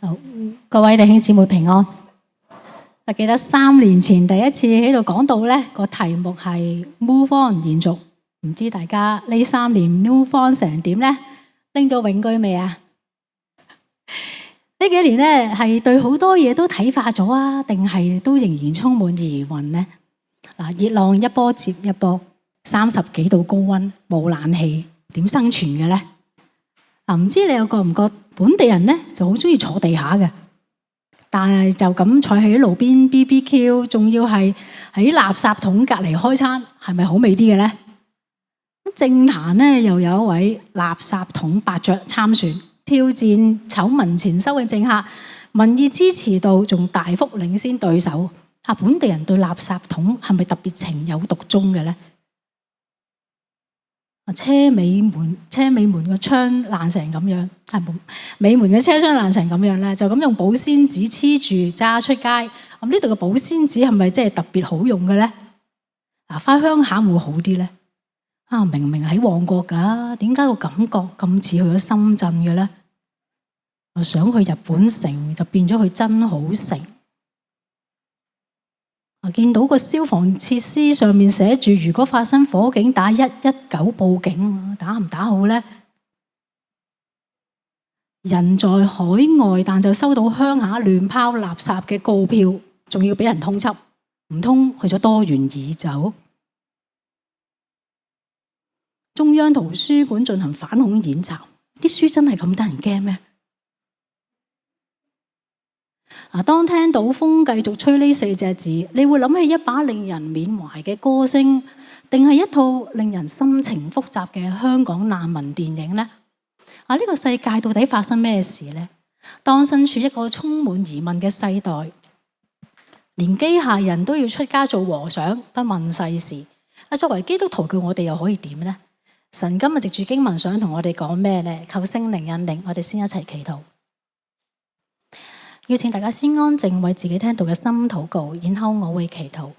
好，各位弟兄姊妹平安。我記得3年前第一次喺度講到呢個題目係 Move On 延續，唔知大家呢3年 Move On 成點呢？拎咗永居未啊？呢幾年呢係對好多嘢都睇化咗啊，定係都仍然充滿疑雲呢？熱浪一波接一波，30幾度高溫，冇冷氣，點生存嘅呢？唔知你又覺唔覺本地人呢就好中意坐地下嘅，但係就咁坐喺路邊 BBQ， 仲要係喺垃圾桶隔離開餐，係咪好味啲嘅呢？政壇呢又有一位垃圾桶伯爵參選，挑戰醜聞前收嘅政客，民意支持度仲大幅領先對手。本地人對垃圾桶係咪特別情有獨鍾嘅呢？車尾門嘅窗爛成咁樣，尾門嘅車窗爛成咁樣咧，就咁用保鮮紙黐住揸出街。咁呢度嘅保鮮紙係咪真係特別好用嘅咧？返鄉下會好啲咧？明明喺旺角㗎，點解個感覺咁似去咗深圳嘅咧？我想去日本城就變咗去真好城。見到個消防設施上面寫住，如果發生火警打119報警，打唔打好呢？人在海外，但就收到鄉下亂拋垃圾嘅告票，仲要俾人通緝，唔通去咗多元宇宙？中央圖書館進行反恐演習，啲書真係咁得人驚咩？當聽到風繼續吹呢4隻字，你會諗起一把令人緬懷嘅歌聲，定係一套令人心情複雜嘅香港難民電影呢？呢個世界到底發生咩事呢？當身處一個充滿疑問嘅世代，連機械人都要出家做和尚，不問世事。作為基督徒嘅我哋又可以點呢？神今日藉住經文想同我哋講咩呢？求聖靈引領，我哋先一齊祈禱。要請大家先安靜，為自己聽到嘅心禱告，然後我會祈禱。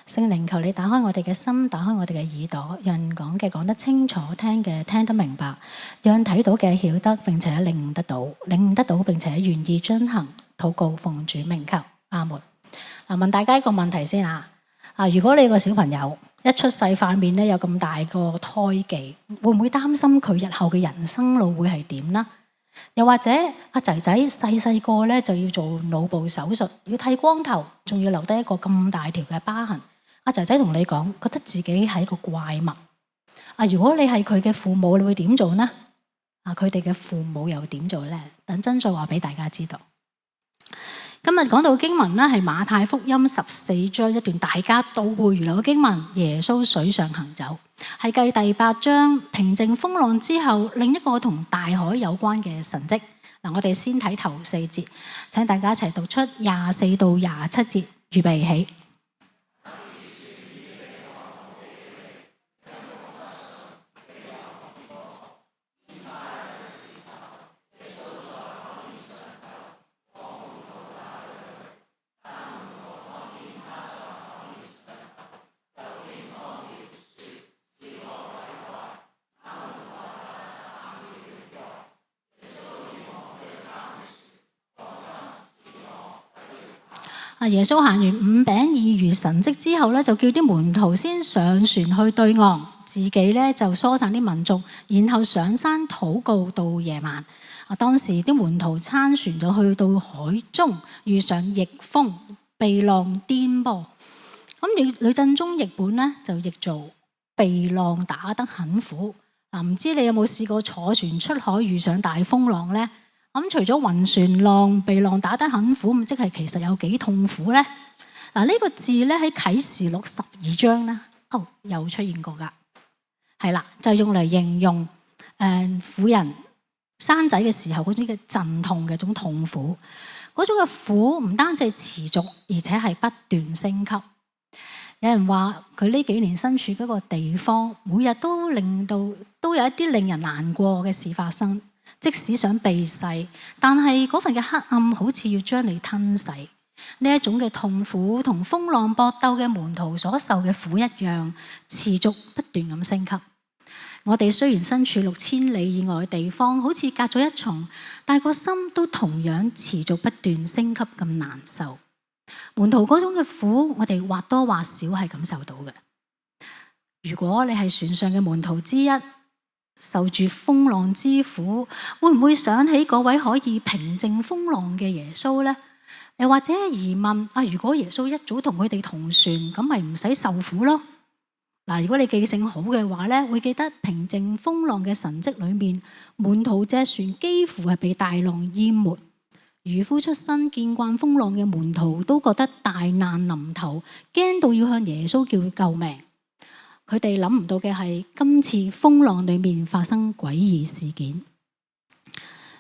聖靈，求你打開我哋嘅心，打開我哋嘅耳朵，讓講嘅講得清楚，聽嘅聽得明白，讓睇到嘅曉得並且領悟得到，並且願意遵行。禱告奉主名求，阿門。問大家一個問題先啊！如果你個小朋友一出世塊面咧有咁大個胎記，會唔會擔心佢日後嘅人生路會係點呢？又或者阿仔仔細個咧就要做腦部手術，要剃光頭，仲要留低一個咁大條嘅疤痕。阿仔仔同你講，覺得自己係一個怪物。如果你係佢嘅父母，你會點做呢？佢哋嘅父母又點做呢？等陣再話俾大家知道。今日講到經文咧，係馬太福音14章一段大家倒背如流嘅經文，耶穌水上行走，係繼第8章平靜風浪之後，另一個同大海有關嘅神蹟。我哋先睇頭4節，請大家一齊讀出24到27節，預備起。耶穌行完5餅2魚神蹟之後咧，就叫啲門徒先上船去對岸，自己咧就疏散啲民眾，然後上山禱告到夜晚。當時啲門徒撐船就去到海中，遇上逆風，被浪顛簸。咁呂振中譯本咧就譯做被浪打得很苦。唔知你有冇試過坐船出海遇上大風浪呢？除咗暈船浪被浪打得很苦，咁即係其實有幾痛苦呢？呢個字咧喺啟示錄12章咧，又出現過噶，係啦，就用嚟形容婦人生仔嘅時候嗰種嘅陣痛嘅種痛苦，嗰種嘅苦唔單止係持續，而且係不斷升級。有人話佢呢幾年身處嗰個地方，每日都有一啲令人難過嘅事發生。即使想避世，但係嗰份嘅黑暗好似要將你吞噬。呢一種嘅痛苦同風浪搏鬥嘅門徒所受嘅苦一樣，持續不斷咁升級。我哋雖然身處6000里以外嘅地方，好似隔咗一重，但係個心都同樣持續不斷升級咁難受。門徒嗰種嘅苦，我哋或多或少係感受到嘅。如果你係船上嘅門徒之一，受住風浪之苦，會唔會想起嗰位可以平靜風浪嘅耶穌呢？又或者疑問啊，如果耶穌一早同佢哋同船，咁咪唔使受苦咯？嗱，如果你記性好嘅話咧，會記得平靜風浪嘅神蹟裏面，門徒隻船幾乎係被大浪淹沒。漁夫出身見慣風浪嘅門徒都覺得大難臨頭，驚到要向耶穌叫救命。佢哋諗唔到嘅係今次風浪裏面發生詭異事件。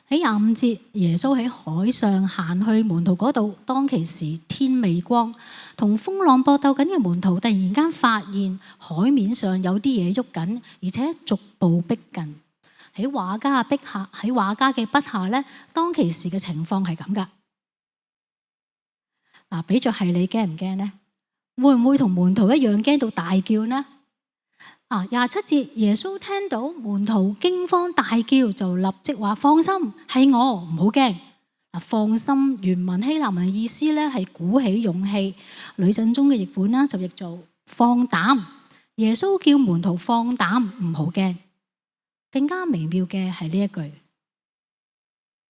喺25節，耶穌喺海上行去門徒嗰度，當其時天未光，同風浪搏鬥緊嘅門徒突然間發現海面上有啲嘢喐緊，而且逐步逼近。喺畫家嘅筆下咧，當其時嘅情況係咁噶。嗱，比著係你驚唔驚呢？會唔會同門徒一樣驚到大叫呢？27節，耶穌聽到門徒驚慌大叫，就立即話：放心，係我，唔好驚。放心原文希臘文嘅意思咧係鼓起勇氣，呂振中嘅譯本啦就譯做放膽。耶穌叫門徒放膽，唔好驚。更加微妙嘅係呢一句：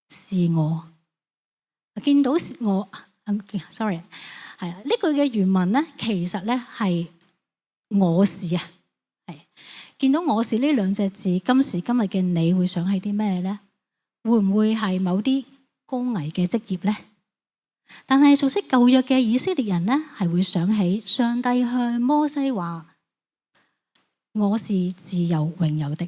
是我。見到我，sorry， 係呢句嘅原文咧，其實咧係我是啊。見到我是呢兩隻字，今時今日嘅你會想起啲咩呢？會唔會係某啲高危嘅職業呢？但係熟悉舊約嘅以色列人呢，係會想起上帝向摩西話：我是自由永有的。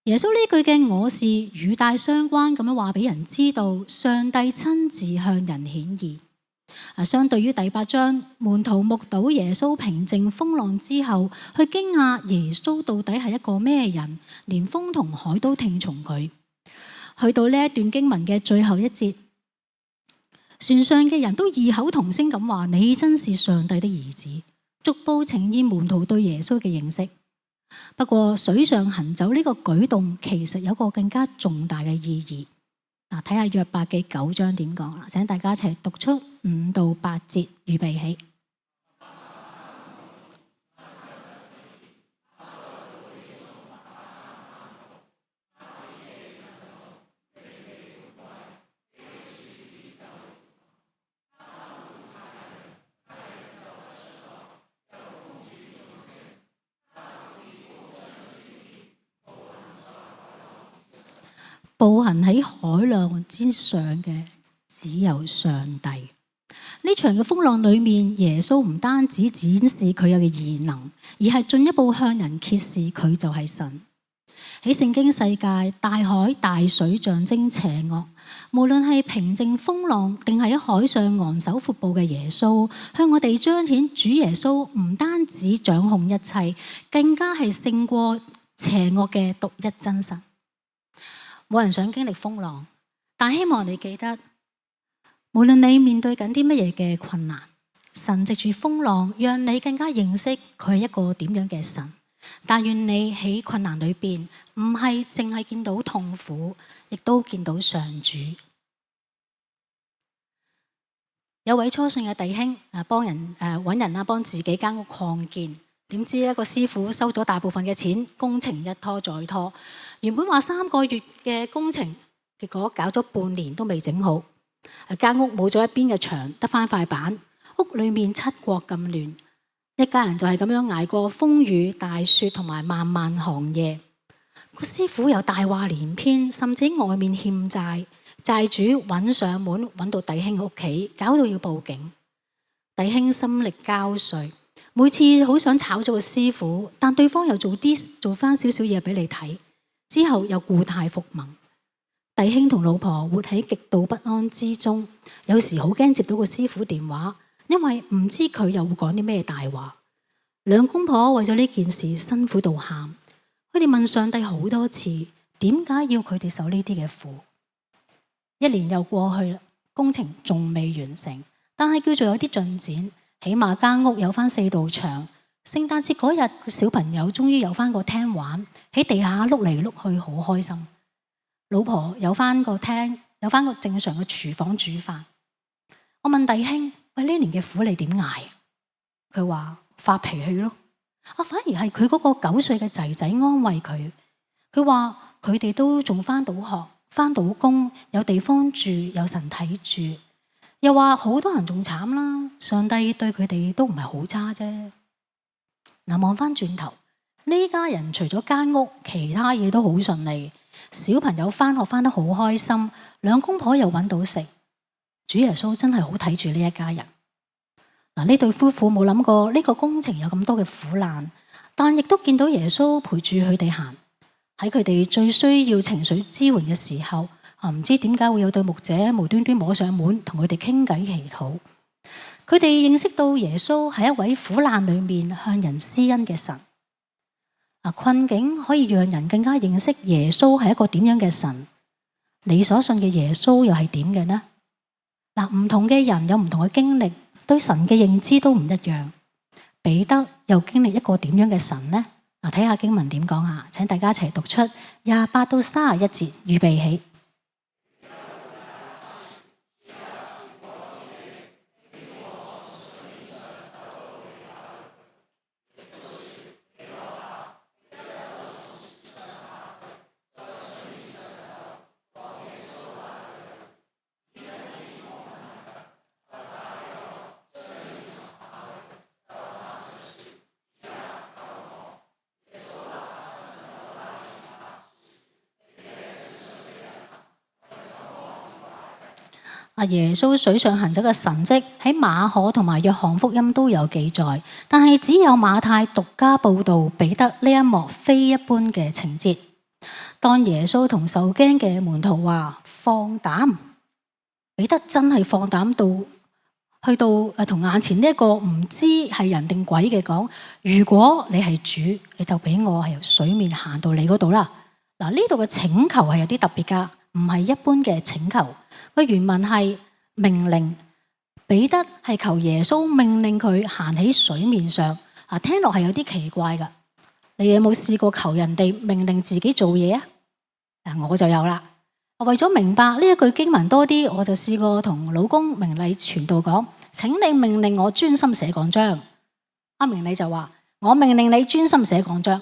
耶穌呢句嘅我是語帶相關咁樣話俾人知道，上帝親自向人顯現。相對於第8章，門徒目睹耶穌平靜風浪之後，去驚訝耶穌到底係一個咩人，連風同海都聽從佢。去到呢一段經文嘅最後一節，船上嘅人都異口同聲咁話：你真是上帝的兒子，逐步呈現門徒對耶穌嘅認識。不過水上行走呢個舉動，其實有個更加重大嘅意義。睇下約伯記9章點講啦，請大家一齊讀出5到8節，預備起。步行喺海浪之上嘅只有上帝。呢場嘅風浪裏面，耶穌唔單止展示佢有嘅異能，而係進一步向人揭示佢就係神。喺聖經世界，大海大水象徵邪惡，無論係平靜風浪，定係喺海上昂首闊步嘅耶穌，向我哋彰顯主耶穌唔單止掌控一切，更加係勝過邪惡嘅獨一真神。冇人想經歷風浪，但希望你記得，無論你面對緊啲乜嘢嘅困難，神藉住風浪，讓你更加認識佢係一個點樣嘅神。但願你喺困難裏邊，唔係淨係見到痛苦，亦都見到上主。有位初信嘅弟兄幫人揾人幫自己間屋擴建。點知一個師傅收咗大部分嘅錢，工程一拖再拖。原本話3個月嘅工程，結果搞咗半年都未整好。間屋冇咗一邊嘅牆，得翻塊板。屋裏面七國咁亂，一家人就係咁樣捱過風雨大雪同埋漫漫寒夜。個師傅又大話連篇，甚至外面欠債，債主揾上門，揾到弟兄屋企，搞到要報警。弟兄心力交瘁。每次好想炒咗個師傅，但對方又做翻少少嘢俾你睇，之後又故態復萌。弟兄同老婆活喺極度不安之中，有時好驚接到個師傅電話，因為唔知佢又會講啲咩大話。兩公婆為咗呢件事辛苦到喊，佢哋問上帝好多次，點解要佢哋受呢啲嘅苦？1年又過去啦，工程仲未完成，但係叫做有啲進展，起碼間屋有翻4道牆。聖誕節嗰日，小朋友終於有翻個廳玩，喺地下碌嚟碌去，好開心。老婆有翻個廳，有翻個正常嘅廚房煮飯。我問弟兄：喂，呢年嘅苦你點捱？佢話發脾氣咯。反而係佢嗰個9歲嘅仔仔安慰佢。佢話佢哋都仲翻到學，翻到工，有地方住，有神睇住。又話好多人仲慘啦，上帝對佢哋都唔係好差啫。嗱，望翻轉頭，呢家人除咗間屋，其他嘢都好順利。小朋友翻學翻得好開心，兩公婆又揾到食。主耶穌真係好睇住呢一家人。嗱，呢對夫婦冇諗過呢個工程有咁多嘅苦難，但亦都見到耶穌陪住佢哋行。喺佢哋最需要情緒支援嘅時候，唔知點解會有對牧者無端端摸上門同佢哋傾偈祈禱。佢哋認識到耶穌係一位苦難裏面向人施恩嘅神。困境可以讓人更加認識耶穌係一個點樣嘅神。你所信嘅耶穌又係點嘅呢？唔同嘅人有唔同嘅經歷，對神嘅認知都唔一樣。彼得又經歷一個點樣嘅神呢？睇下經文點講啊！請大家一齊讀出28到31節，預備起。耶穌水上行走嘅神蹟喺馬可同埋約翰福音都有記載，但係只有馬太獨家報道彼得呢一幕非一般嘅情節。當耶穌同受驚嘅門徒話放膽，彼得真係放膽到去到同眼前呢一個唔知係人定鬼嘅講：如果你係主，你就俾我係由水面行到你嗰度啦。呢度嘅請求係有啲特別噶，唔係一般嘅請求。個原文係命令，彼得係求耶穌命令佢行喺水面上。聽落係有啲奇怪噶。你有冇試過求人哋命令自己做嘢啊？我就有啦。為咗明白呢一句經文多啲，我就試過同老公明禮傳道講：請你命令我專心寫講章。阿明禮就話：我命令你專心寫講章。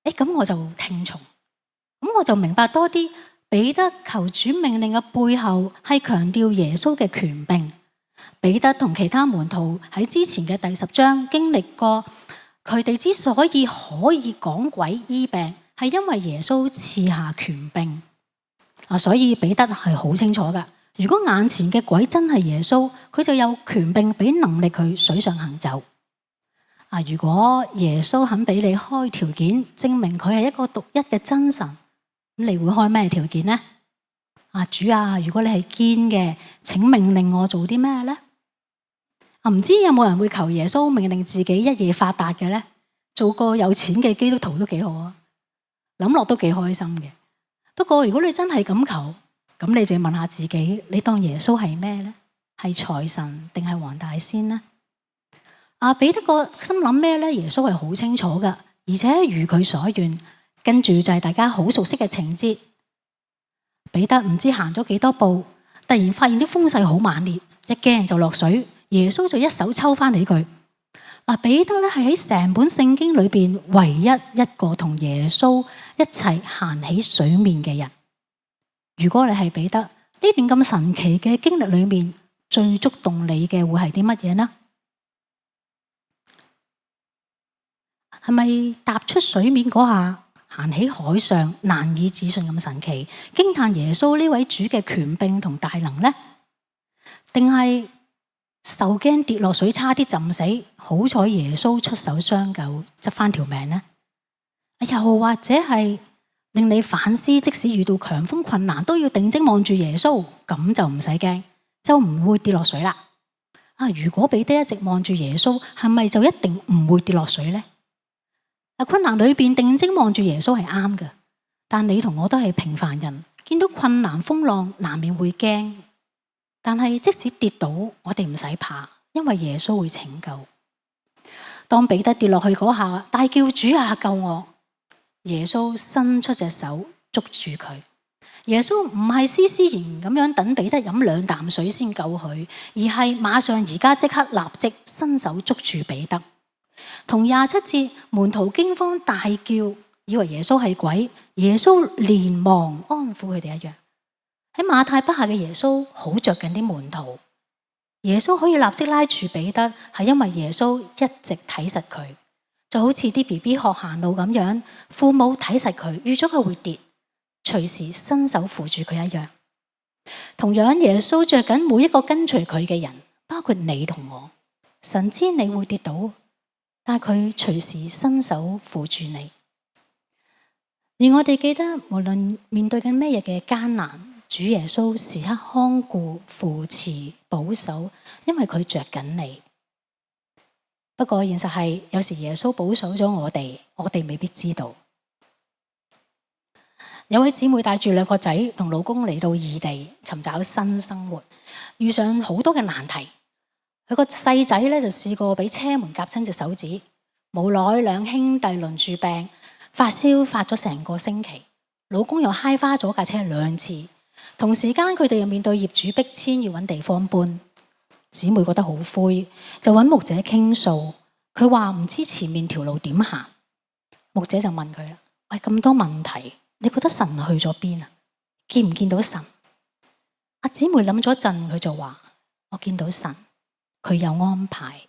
咁我就聽從，咁我就明白多啲。彼得求主命令嘅背後係強調耶穌嘅權柄。彼得同其他門徒喺之前嘅第10章經歷過，佢哋之所以可以趕鬼醫病，係因為耶穌賜下權柄。所以彼得係好清楚噶。如果眼前嘅鬼真係耶穌，佢就有權柄俾能力佢水上行走。如果耶穌肯俾你開條件，證明佢係一個獨一嘅真神，咁你會開咩條件呢？主啊，如果你係堅嘅，請命令我做啲咩呢？唔知有冇人會求耶穌命令自己一夜發達嘅呢？做個有錢嘅基督徒都幾好啊，諗落都幾開心嘅。不過如果你真係咁求，咁你就要問下自己，你當耶穌係咩呢？係財神定係黃大仙呢？彼得個心諗咩呢？耶穌係好清楚噶，而且如佢所願。跟住就係大家好熟悉嘅情節，彼得唔知行咗幾多步，突然發現啲風勢好猛烈，一驚就落水，耶穌就一手抽翻起佢。彼得咧係喺成本聖經裏邊唯一一個同耶穌一齊行起水面嘅人。如果你係彼得，呢段咁神奇嘅經歷裏面，最觸動你嘅會係啲乜嘢呢？係咪踏出水面嗰下，行喺海上難以置信咁神奇，驚嘆耶穌呢位主嘅權柄同大能呢？定係受驚跌落水差啲浸死，好彩耶穌出手相救，執翻條命呢？又或者係令你反思，即使遇到強風困難都要定睛望住耶穌，咁就唔使驚，就唔會跌落水啦。如果彼得一直望住耶穌，係咪就一定唔會跌落水呢？困難裏邊定睛望住耶穌係啱嘅，但你同我都係平凡人，見到困難風浪難免會驚。但係即使跌倒，我哋唔使怕，因為耶穌會拯救。當彼得跌落去嗰下，大叫主啊，救我！耶穌伸出隻手捉住佢。耶穌唔係斯斯然咁樣等彼得飲2啖水先救佢，而係馬上而家即刻立即伸手捉住彼得。同27節門徒驚慌大叫，以為耶穌係鬼，耶穌連忙安撫佢哋一樣。喺馬太筆下嘅耶穌好着緊啲門徒，耶穌可以立即拉住彼得，係因為耶穌一直睇實佢，就好似啲 BB 學行路咁樣，父母睇實佢，預咗佢會跌，隨時伸手扶住佢一樣。同樣，耶穌着緊每一個跟隨佢嘅人，包括你同我。神知你會跌倒，但佢隨時伸手扶住你。而我哋記得，無論面對緊咩嘢嘅艱難，主耶穌時刻看顧、扶持、保守，因為佢着緊你。不過現實係，有時耶穌保守咗我哋未必知道。有位姊妹帶住2個仔同老公嚟到異地尋找新生活，遇上好多嘅難題。佢個細仔咧就試過俾車門夾親隻手指，無奈2兄弟輪住病，發燒發咗成個星期，老公又揩花咗架車2次，同時間佢哋又面對業主逼遷，要揾地方搬。姊妹覺得好灰，就揾牧者傾訴。佢話唔知前面條路點行。牧者就問佢啦：喂，咁多問題，你覺得神去咗邊啊？見唔見到神？阿姊妹諗咗陣，佢就話：我見到神，佢有安排。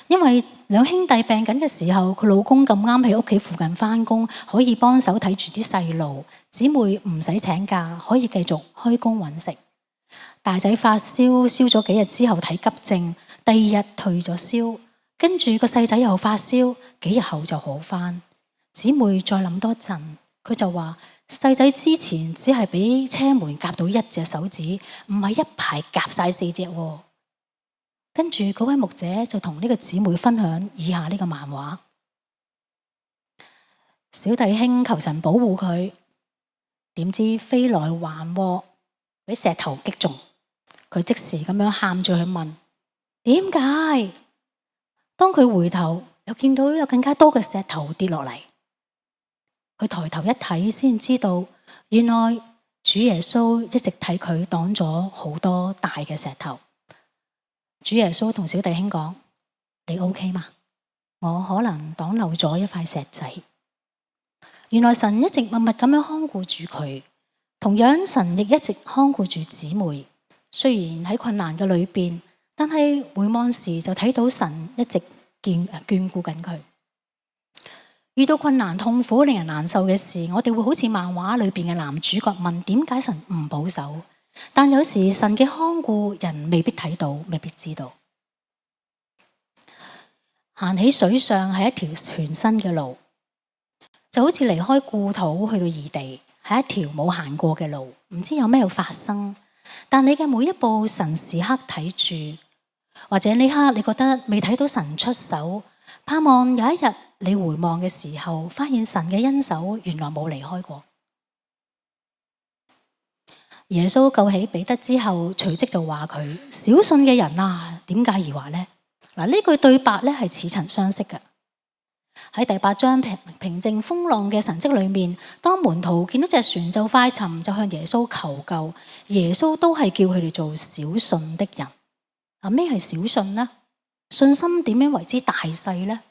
因為2兄弟病緊嘅時候，佢老公咁啱喺屋企附近返工，可以幫手睇住啲細路。姊妹唔使請假，可以繼續開工揾食。大仔發燒，燒咗幾日之後睇急症，第2日退咗燒，跟住個細仔又發燒，幾日後就好返。姊妹再諗多陣，佢就話：細仔之前只係俾車門夾到1隻手指，唔係一排夾晒4隻。跟住嗰位牧者就同呢個姊妹分享以下呢個漫畫：小弟兄求神保護佢，點知飛來橫禍，俾石頭擊中。佢即時咁樣喊住去問點解？當佢回頭又見到有更加多嘅石頭跌落嚟，佢抬頭一睇先知道，原來主耶穌一直替佢擋咗好多大嘅石頭。主耶穌同小弟兄講：你 OK 嗎？我可能擋漏咗一塊石仔。原來神一直默默咁樣看顧住佢，同樣神亦一直看顧住姊妹。雖然喺困難嘅裏邊，但係回望時就睇到神一直眷顧緊佢。遇到困難、痛苦、令人難受嘅事，我哋會好似漫畫裏邊嘅男主角問：點解神唔保守？但有時神嘅看顧人未必睇到，未必知道。行喺水上係一條全新嘅路，就好似離開故土去到異地，係一條冇行過嘅路，唔知有咩要發生。但你嘅每一步，神時刻睇住，或者呢刻你覺得未睇到神出手，盼望有一日你回望嘅時候，發現神嘅恩手原來冇離開過。耶穌救起彼得之後，隨即就話佢：小信嘅人啊，點解疑惑呢？嗱，呢句對白咧係似曾相識嘅。喺第8章平靜風浪嘅神蹟裏面，當門徒見到隻船就快沉，就向耶穌求救，耶穌都係叫佢哋做小信的人。咩係小信呢？信心點樣為之大細呢？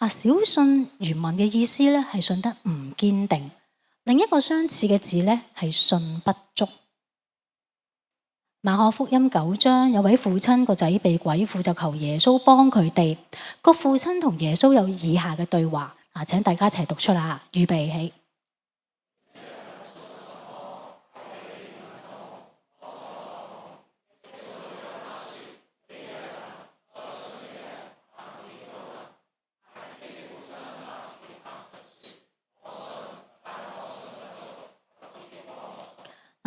小信原文嘅意思咧係信得唔堅定。另一個相似嘅字咧係信不足。馬可福音9章，有位父親個仔被鬼附，就求耶穌幫佢哋。個父親同耶穌有以下嘅對話，請大家一齊讀出啦，預備起。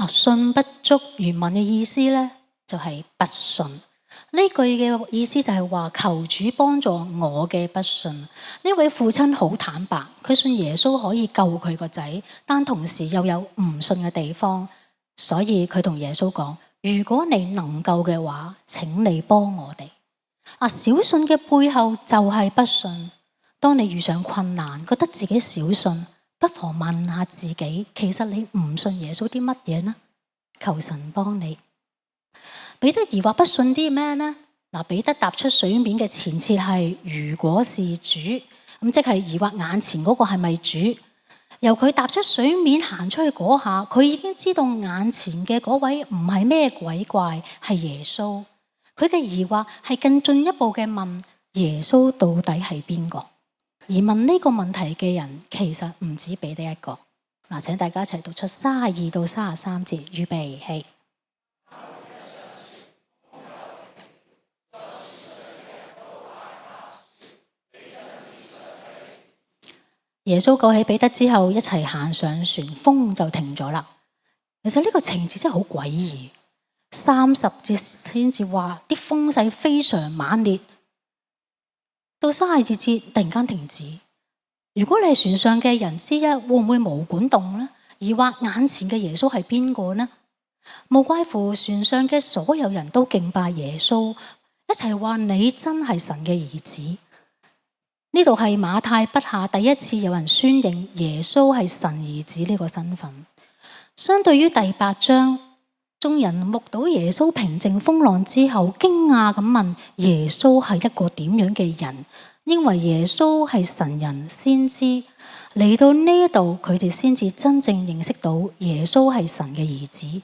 信不足原文嘅意思咧就係不信。呢句嘅意思就係話求主幫助我嘅不信。呢位父親好坦白，佢信耶穌可以救佢個仔，但同時又有唔信嘅地方，所以佢同耶穌講：如果你能夠嘅話，請你幫我哋。小信嘅背後就係不信。當你遇上困難，覺得自己小信，不妨問下自己，其實你唔信耶穌啲乜嘢呢？求神幫你。彼得疑惑不信啲咩呢？彼得踏出水面嘅前設係如果是主，咁即係疑惑眼前嗰個係咪主？由佢踏出水面行出去嗰下，佢已經知道眼前嘅嗰位唔係咩鬼怪，係耶穌。佢嘅疑惑係更進一步嘅問耶穌到底係邊個？而問呢個問題嘅人其實唔止彼得一個。請大家一齊讀出32到33節，預備起。耶穌救起彼得之後，一齊行上船，風就停咗啦。其實呢個情節真係好詭異。30節先至話啲風勢非常猛烈，到32節突然間停止。如果你係船上嘅人之一，會唔會毛管動呢？疑惑眼前嘅耶穌係邊個呢？無怪乎船上嘅所有人都敬拜耶穌，一齊話你真係神嘅兒子。呢度係馬太筆下第一次有人宣認耶穌係神兒子呢個身份。相對於第8章，眾人目睹耶穌平靜風浪之後，驚訝咁問耶穌係一個點樣嘅人，因為耶穌係神人先知。嚟到呢度，佢哋先至真正認識到耶穌係神嘅兒子。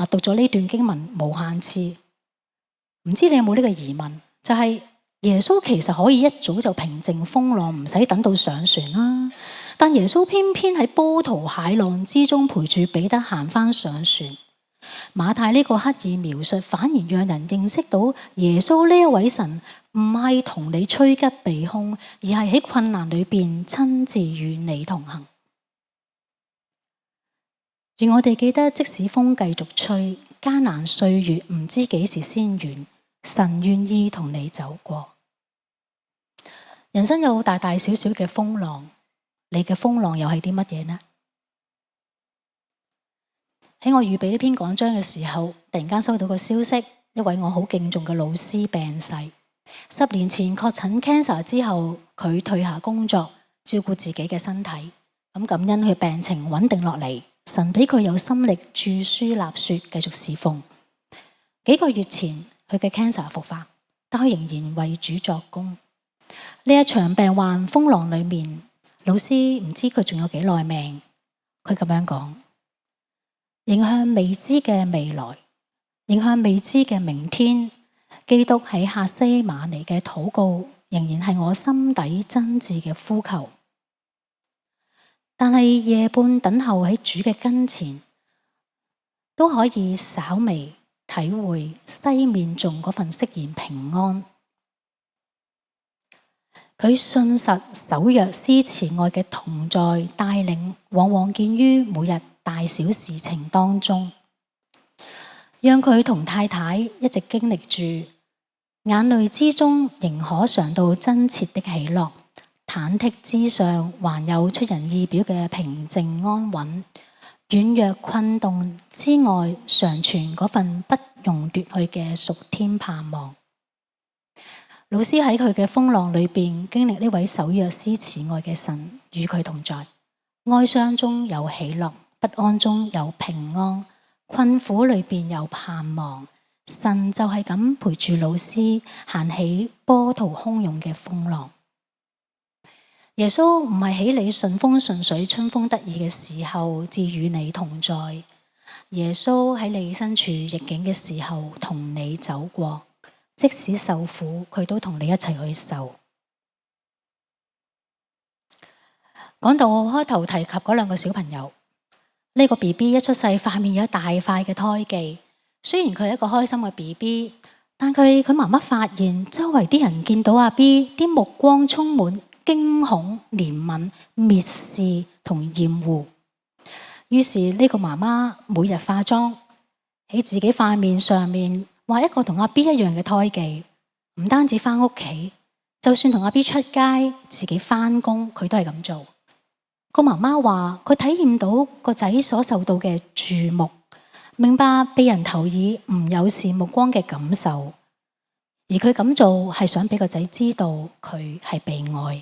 讀咗呢段經文無限次，唔知你有冇呢個疑問？就係耶穌其實可以一早就平靜風浪，唔使等到上船啦。但耶穌偏偏喺波濤駭浪之中陪住彼得行返上船。馬太呢個刻意描述，反而讓人認識到耶穌呢一位神唔係同你趨吉避凶，而係喺困難裏邊親自與你同行。願我哋記得，即使風繼續吹，艱難歲月唔知幾時先完，神願意同你走過。人生有大大小小嘅風浪，你嘅風浪又係啲乜嘢呢？喺我預備呢篇講章嘅時候，突然間收到個消息，一位我好敬重嘅老師病逝。10年前確診 cancer 之後，佢退下工作，照顧自己嘅身體。咁感恩佢病情穩定落嚟，神俾佢有心力著書立說，繼續侍奉。幾個月前佢嘅 cancer 復發，但佢仍然為主作工。呢一場病患風浪裏面，老師唔知佢仲有幾耐命。佢咁樣講：迎向未知嘅未來，迎向未知嘅明天，基督喺客西馬尼嘅禱告，仍然係我心底真摯嘅呼求。但係夜半等候喺主嘅跟前，都可以稍微體會西面中嗰份釋然平安。佢信實守約施慈愛嘅同在帶領，往往見於每日大小事情當中，讓佢同太太一直經歷住眼淚之中仍可嘗到真切的喜樂，忐忑之上還有出人意表嘅平靜安穩，軟弱困頓之外常存嗰份不容奪去嘅屬天盼望。老師喺佢嘅風浪裏邊經歷呢位守約施慈愛嘅神與佢同在，哀傷中有喜樂，不安中有平安，困苦裏邊有盼望。神就係咁陪住老師行起波濤洶湧嘅風浪。耶穌唔係喺你順風順水、春風得意嘅時候至與你同在，耶穌喺你身處逆境嘅時候同你走過。即使受苦，佢都同你一齊去受。講到開頭提及嗰兩個小朋友，呢個 BB 一出世，塊面有一大塊嘅胎記。雖然佢係一個開心嘅 BB，但佢媽媽發現周圍啲人見到阿 B 啲目光充滿驚恐、憐憫、蔑視同厭惡。於是呢個媽媽每日化妝喺自己塊面上面，畫一個同阿 B 一樣嘅胎記，唔單止返屋企，就算同阿 B 出街，自己返工，佢都係咁做。個媽媽話佢體驗到個仔所受到嘅注目，明白被人投以唔友善目光嘅感受，而佢咁做係想俾個仔知道佢係被愛。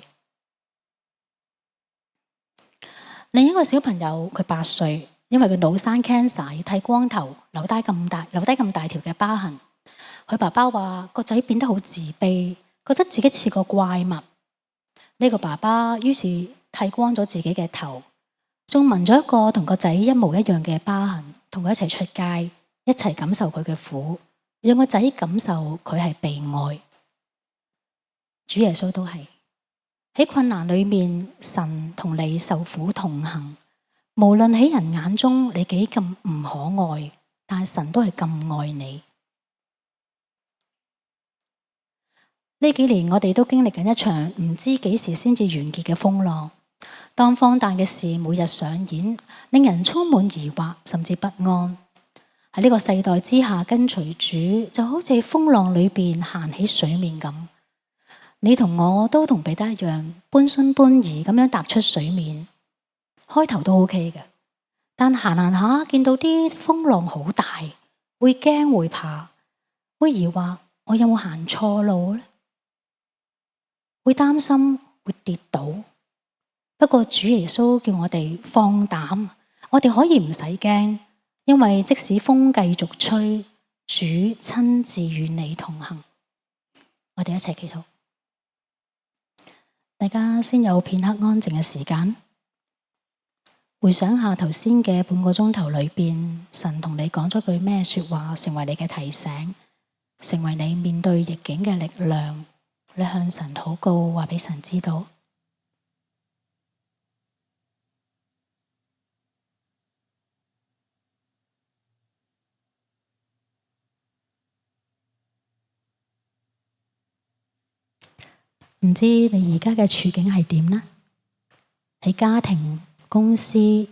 另一個小朋友佢8歲，因為佢腦生 cancer 要剃光頭，留低咁大條嘅疤痕。佢爸爸話個仔變得好自卑，覺得自己似個怪物。呢個爸爸於是剃光咗自己嘅頭，仲紋咗一個同個仔一模一樣嘅疤痕，同佢一齊出街，一齊感受佢嘅苦，讓個仔感受佢係被愛。主耶穌都係喺困難裏面，神同你受苦同行。無論喺人眼中你幾咁唔可愛，但係神都係咁愛你。呢幾年我哋都經歷緊一場唔知幾時先至完結嘅風浪。當荒誕嘅事每日上演，令人充滿疑惑甚至不安。喺呢個世代之下跟隨主，就好似風浪裏邊行起水面咁。你同我都同彼得一樣，半信半疑咁樣踏出水面。開頭都 OK 嘅，但行下見到啲風浪好大，會驚會怕，會疑惑我有冇行錯路呢？會擔心會跌倒。不過主耶穌叫我哋放膽，我哋可以唔使驚，因為即使風繼續吹，主親自與你同行。我哋一齊祈禱。大家先有片刻安靜嘅時間，回想下頭先嘅半個鐘頭裏邊，神同你講咗句咩說話，成為你嘅提醒，成為你面對逆境嘅力量。你向神禱告，話俾神知道。唔知你而家嘅處境係點呢？喺家庭、公司、學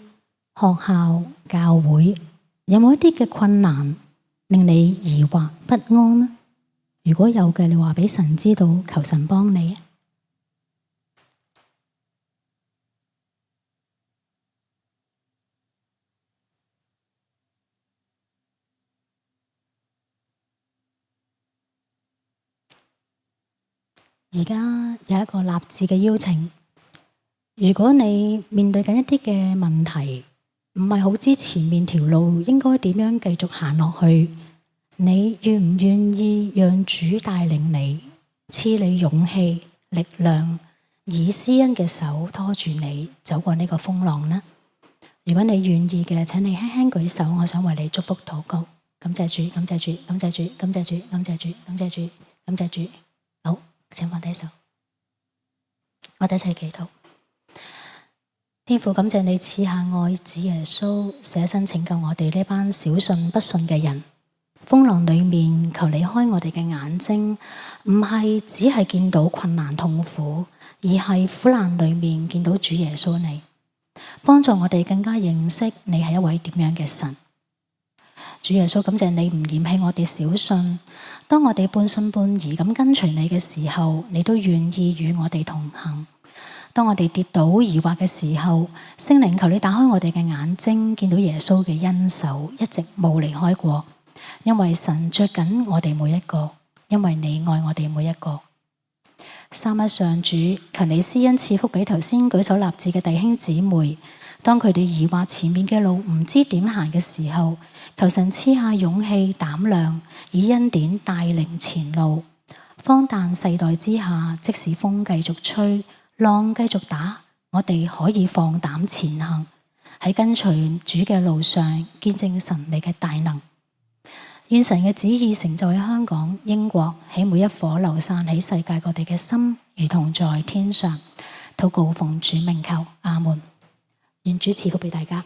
校、教會，有冇一啲嘅困難令你疑惑不安呢？如果有嘅，你話俾神知道，求神幫你。而家有一個立志嘅邀請，如果你面對緊一啲嘅問題，唔係好知前面條路應該點樣繼續行落去，你願唔願意讓主帶領你，賜你勇氣、力量，以施恩嘅手拖住你走過呢個風浪呢？如果你願意嘅，請你輕輕舉手，我想為你祝福禱告。感謝主，感謝主，感謝主，感謝主，感謝主，感謝主，感謝主。好，請放低手，我哋一齊祈禱。天父，感謝你賜下愛子耶穌，捨身拯救我哋呢班小信不信嘅人。風浪裏面，求你開我哋嘅眼睛，唔係只係見到困難痛苦，而係苦難裏面見到主耶穌你，幫助我哋更加認識你係一位點樣嘅神。主耶穌，感謝你唔嫌棄我哋小信，當我哋半信半疑咁跟隨你嘅時候，你都願意與我哋同行。當我哋跌倒疑惑嘅時候，聖靈求你打開我哋嘅眼睛，見到耶穌嘅恩手一直冇離開過。因為神着緊我哋每一個，因為你愛我哋每一個。三一上主，求你施恩賜福俾頭先舉手立志嘅弟兄姊妹，當佢哋疑惑前面嘅路唔知點行嘅時候，求神賜下勇氣膽量，以恩典帶領前路。荒誕世代之下，即使風繼續吹，浪繼續打，我哋可以放膽前行，喺跟隨主嘅路上見證神你嘅大能。願神嘅旨意成就喺香港、英國，喺每一顆流散喺世界各地嘅心，如同在天上。禱告奉主名求，阿門。願主賜福俾大家。